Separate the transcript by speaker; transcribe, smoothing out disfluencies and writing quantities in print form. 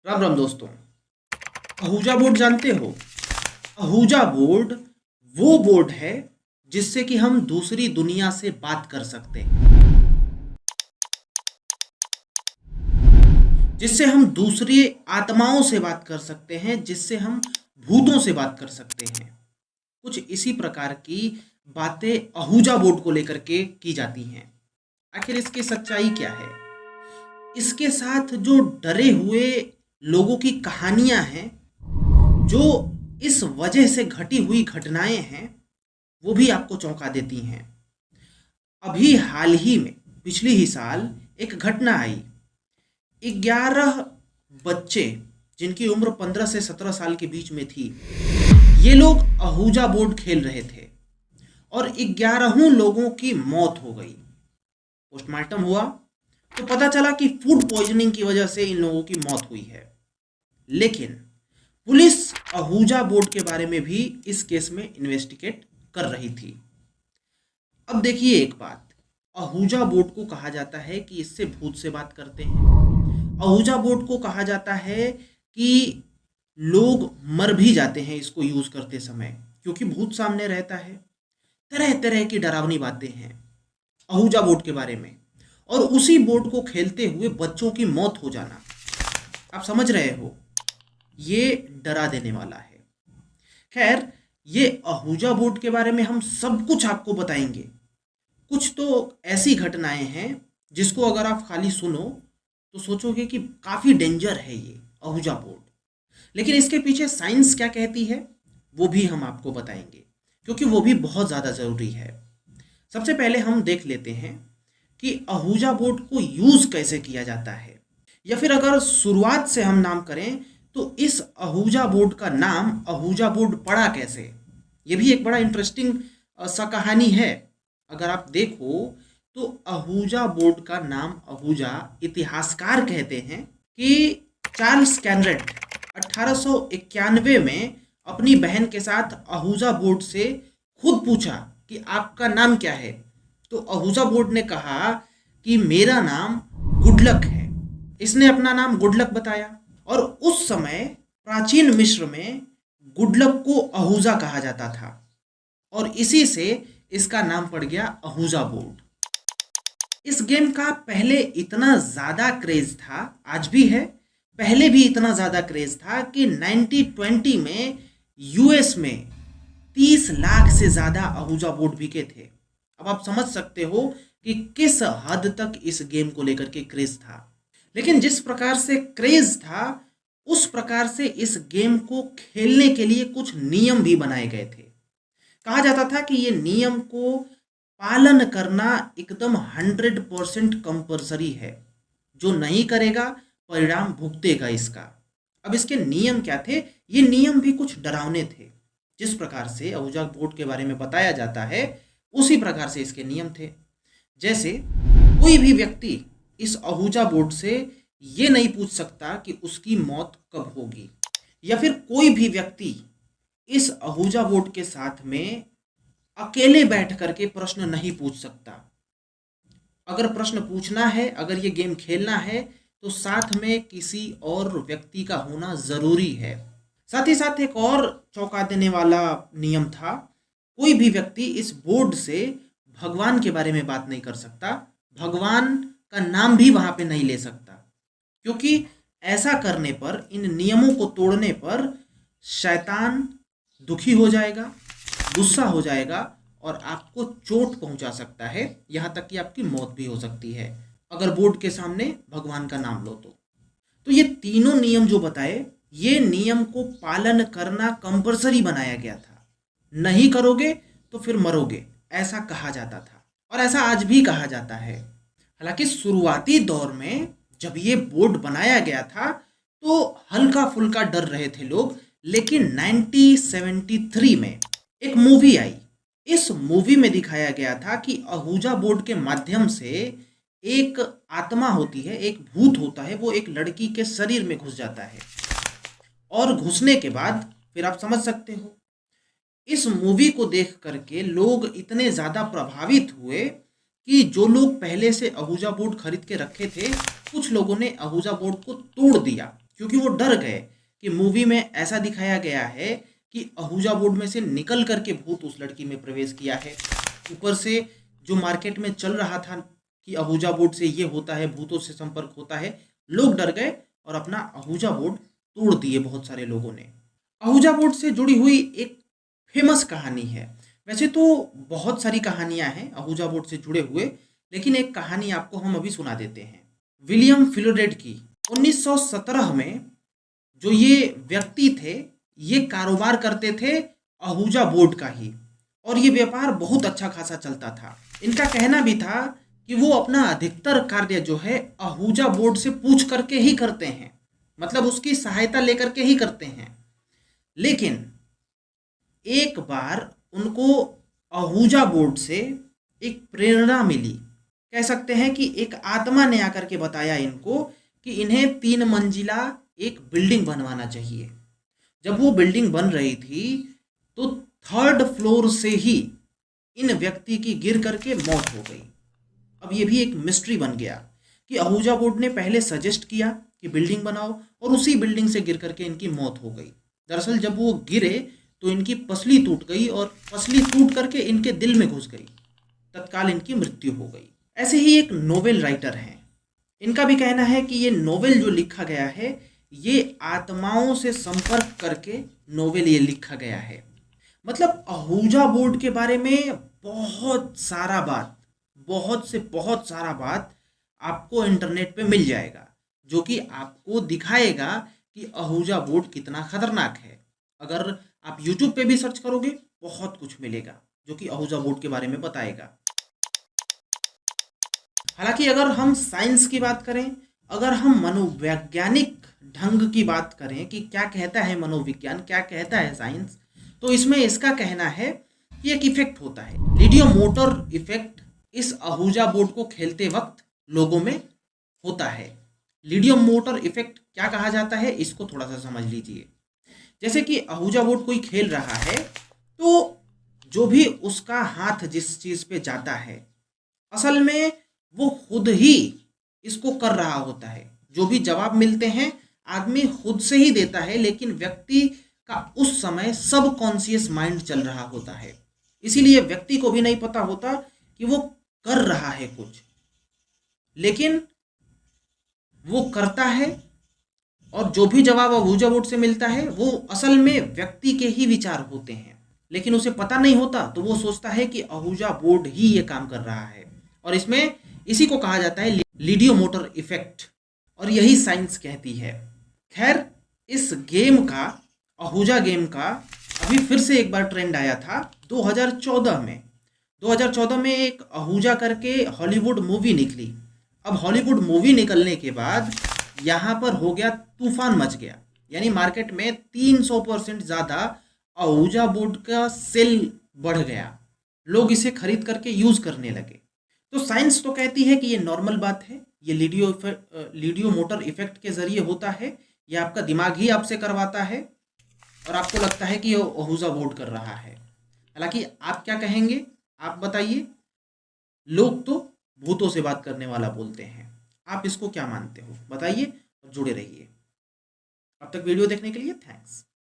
Speaker 1: राम राम दोस्तों। आहूजा बोर्ड जानते हो? आहूजा बोर्ड वो बोर्ड है जिससे कि हम दूसरी दुनिया से बात कर सकते हैं, जिससे हम दूसरी आत्माओं से बात कर सकते हैं, जिससे हम भूतों से बात कर सकते हैं। कुछ इसी प्रकार की बातें आहूजा बोर्ड को लेकर के की जाती हैं। आखिर इसकी सच्चाई क्या है? इसके साथ जो डरे हुए लोगों की कहानियां हैं, जो इस वजह से घटी हुई घटनाएं हैं, वो भी आपको चौंका देती हैं। अभी हाल ही में पिछले ही साल एक घटना आई। 11 बच्चे जिनकी उम्र 15 से 17 साल के बीच में थी, ये लोग आहूजा बोर्ड खेल रहे थे और 11 लोगों की मौत हो गई। पोस्टमार्टम हुआ तो पता चला कि फूड पॉइजनिंग की वजह से इन लोगों की मौत हुई है। लेकिन पुलिस आहूजा बोर्ड के बारे में भी इस केस में इन्वेस्टिगेट कर रही थी। अब देखिए एक बात, आहूजा बोर्ड को कहा जाता है कि इससे भूत से बात करते हैं। आहूजा बोर्ड को कहा जाता है कि लोग मर भी जाते हैं इसको यूज करते समय, क्योंकि भूत सामने रहता है। तरह तरह की डरावनी बातें हैं आहूजा बोर्ड के बारे में, और उसी बोर्ड को खेलते हुए बच्चों की मौत हो जाना, आप समझ रहे हो, ये डरा देने वाला है। खैर, ये आहूजा बोर्ड के बारे में हम सब कुछ आपको बताएंगे। कुछ तो ऐसी घटनाएं हैं जिसको अगर आप खाली सुनो तो सोचोगे कि काफ़ी डेंजर है ये आहूजा बोर्ड, लेकिन इसके पीछे साइंस क्या कहती है वो भी हम आपको बताएंगे, क्योंकि वो भी बहुत ज़्यादा ज़रूरी है। सबसे पहले हम देख लेते हैं कि आहूजा बोर्ड को यूज़ कैसे किया जाता है, या फिर अगर शुरुआत से हम नाम करें तो इस आहूजा बोर्ड का नाम आहूजा बोर्ड पड़ा कैसे। ये भी एक बड़ा इंटरेस्टिंग सा कहानी है। अगर आप देखो तो आहूजा बोर्ड का नाम आहूजा इतिहासकार कहते हैं कि चार्ल्स कैनरेड 1891 में अपनी बहन के साथ आहूजा बोर्ड से खुद पूछा कि आपका नाम क्या है, तो आहूजा बोर्ड ने कहा कि मेरा नाम गुडलक है। इसने अपना नाम गुडलक बताया, और उस समय प्राचीन मिस्र में गुडलक को आहूजा कहा जाता था, और इसी से इसका नाम पड़ गया आहूजा बोर्ड। इस गेम का पहले इतना ज़्यादा क्रेज था, आज भी है, पहले भी इतना ज़्यादा क्रेज था कि 1920 में यूएस में 30 लाख से ज़्यादा आहूजा बोर्ड बिके थे। अब आप समझ सकते हो कि किस हद तक इस गेम को लेकर के क्रेज था। लेकिन जिस प्रकार से क्रेज था, उस प्रकार से इस गेम को खेलने के लिए कुछ नियम भी बनाए गए थे। कहा जाता था कि ये नियम को पालन करना एकदम 100% कंपल्सरी है, जो नहीं करेगा परिणाम भुगतेगा इसका। अब इसके नियम क्या थे? ये नियम भी कुछ डरावने थे। जिस प्रकार से आहूजा बोर्ड के बारे में बताया जाता है, उसी प्रकार से इसके नियम थे। जैसे कोई भी व्यक्ति इस आहूजा बोर्ड से ये नहीं पूछ सकता कि उसकी मौत कब होगी, या फिर कोई भी व्यक्ति इस आहूजा बोर्ड के साथ में अकेले बैठ करके प्रश्न नहीं पूछ सकता। अगर प्रश्न पूछना है, अगर ये गेम खेलना है, तो साथ में किसी और व्यक्ति का होना जरूरी है। साथ ही साथ एक और चौंका देने वाला नियम था, कोई भी व्यक्ति इस बोर्ड से भगवान के बारे में बात नहीं कर सकता, भगवान का नाम भी वहां पे नहीं ले सकता, क्योंकि ऐसा करने पर, इन नियमों को तोड़ने पर शैतान दुखी हो जाएगा, गुस्सा हो जाएगा और आपको चोट पहुंचा सकता है, यहाँ तक कि आपकी मौत भी हो सकती है अगर बोर्ड के सामने भगवान का नाम लो तो ये तीनों नियम जो बताए, ये नियम को पालन करना कंपल्सरी बनाया गया था। नहीं करोगे तो फिर मरोगे, ऐसा कहा जाता था, और ऐसा आज भी कहा जाता है। हालांकि शुरुआती दौर में जब ये बोर्ड बनाया गया था तो हल्का फुल्का डर रहे थे लोग, लेकिन 1973 में एक मूवी आई। इस मूवी में दिखाया गया था कि आहूजा बोर्ड के माध्यम से एक आत्मा होती है, एक भूत होता है, वो एक लड़की के शरीर में घुस जाता है, और घुसने के बाद फिर आप समझ सकते हो। इस मूवी को देख करके लोग इतने ज़्यादा प्रभावित हुए कि जो लोग पहले से आहूजा बोर्ड खरीद के रखे थे, कुछ लोगों ने आहूजा बोर्ड को तोड़ दिया, क्योंकि वो डर गए कि मूवी में ऐसा दिखाया गया है कि आहूजा बोर्ड में से निकल करके भूत उस लड़की में प्रवेश किया है। ऊपर से जो मार्केट में चल रहा था कि आहूजा बोर्ड से ये होता है, भूतों से संपर्क होता है, लोग डर गए और अपना आहूजा बोर्ड तोड़ दिए बहुत सारे लोगों ने। आहूजा बोर्ड से जुड़ी हुई एक फेमस कहानी है। वैसे तो बहुत सारी कहानियां हैं आहूजा बोर्ड से जुड़े हुए, लेकिन एक कहानी आपको हम अभी सुना देते हैं विलियम फिलोडेड की। 1917 में जो ये व्यक्ति थे, ये कारोबार करते थे आहूजा बोर्ड का ही, और ये व्यापार बहुत अच्छा खासा चलता था। इनका कहना भी था कि वो अपना अधिकतर कार्य जो है आहूजा बोर्ड से पूछ करके ही करते हैं, मतलब उसकी सहायता लेकर के ही करते हैं। लेकिन एक बार उनको आहूजा बोर्ड से एक प्रेरणा मिली, कह सकते हैं कि एक आत्मा ने आकर के बताया इनको कि इन्हें 3 मंजिला एक बिल्डिंग बनवाना चाहिए। जब वो बिल्डिंग बन रही थी तो 3rd फ्लोर से ही इन व्यक्ति की गिर करके मौत हो गई। अब ये भी एक मिस्ट्री बन गया कि आहूजा बोर्ड ने पहले सजेस्ट किया कि बिल्डिंग बनाओ और उसी बिल्डिंग से गिर करके इनकी मौत हो गई। दरअसल जब वो गिरे तो इनकी पसली टूट गई और पसली टूट करके इनके दिल में घुस गई, तत्काल इनकी मृत्यु हो गई। ऐसे ही एक नोवेल राइटर हैं, इनका भी कहना है कि ये नोवेल जो लिखा गया है ये आत्माओं से संपर्क करके नोवेल ये लिखा गया है। मतलब आहूजा बोर्ड के बारे में बहुत सारा बात, बहुत से बहुत सारा बात आपको इंटरनेट पे मिल जाएगा, जो कि आपको दिखाएगा कि आहूजा बोर्ड कितना खतरनाक है। अगर आप यूट्यूब पे भी सर्च करोगे बहुत कुछ मिलेगा जो कि आहूजा बोर्ड के बारे में बताएगा। हालांकि अगर हम साइंस की बात करें, अगर हम मनोवैज्ञानिक ढंग की बात करें कि क्या कहता है मनोविज्ञान, क्या कहता है साइंस, तो इसमें इसका कहना है कि एक इफेक्ट होता है, लीडियोमोटर इफेक्ट, इस आहूजा बोर्ड को खेलते वक्त लोगों में होता है। लीडियोमोटर इफेक्ट क्या कहा जाता है, इसको थोड़ा सा समझ लीजिए। जैसे कि आहूजा बोर्ड कोई खेल रहा है तो जो भी उसका हाथ जिस चीज पे जाता है, असल में वो खुद ही इसको कर रहा होता है। जो भी जवाब मिलते हैं आदमी खुद से ही देता है, लेकिन व्यक्ति का उस समय सब कॉन्शियस माइंड चल रहा होता है, इसीलिए व्यक्ति को भी नहीं पता होता कि वो कर रहा है कुछ, लेकिन वो करता है। और जो भी जवाब आहूजा बोर्ड से मिलता है वो असल में व्यक्ति के ही विचार होते हैं, लेकिन उसे पता नहीं होता, तो वो सोचता है कि आहूजा बोर्ड ही ये काम कर रहा है। और इसमें इसी को कहा जाता है लीडियोमोटर इफेक्ट, और यही साइंस कहती है। खैर, इस गेम का, आहूजा गेम का अभी फिर से एक बार ट्रेंड आया था 2014 में। 2014 में एक आहूजा करके हॉलीवुड मूवी निकली। अब हॉलीवुड मूवी निकलने के बाद यहाँ पर हो गया तूफान मच गया, यानी मार्केट में 300% ज़्यादा आहूजा बोर्ड का सेल बढ़ गया, लोग इसे खरीद करके यूज़ करने लगे। तो साइंस तो कहती है कि ये नॉर्मल बात है, ये लीडियोमोटर इफेक्ट के ज़रिए होता है, ये आपका दिमाग ही आपसे करवाता है और आपको लगता है कि ये आहूजा बोर्ड कर रहा है। हालांकि आप क्या कहेंगे, आप बताइए। लोग तो भूतों से बात करने वाला बोलते हैं, आप इसको क्या मानते हो बताइए और जुड़े रहिए। अब तक वीडियो देखने के लिए थैंक्स।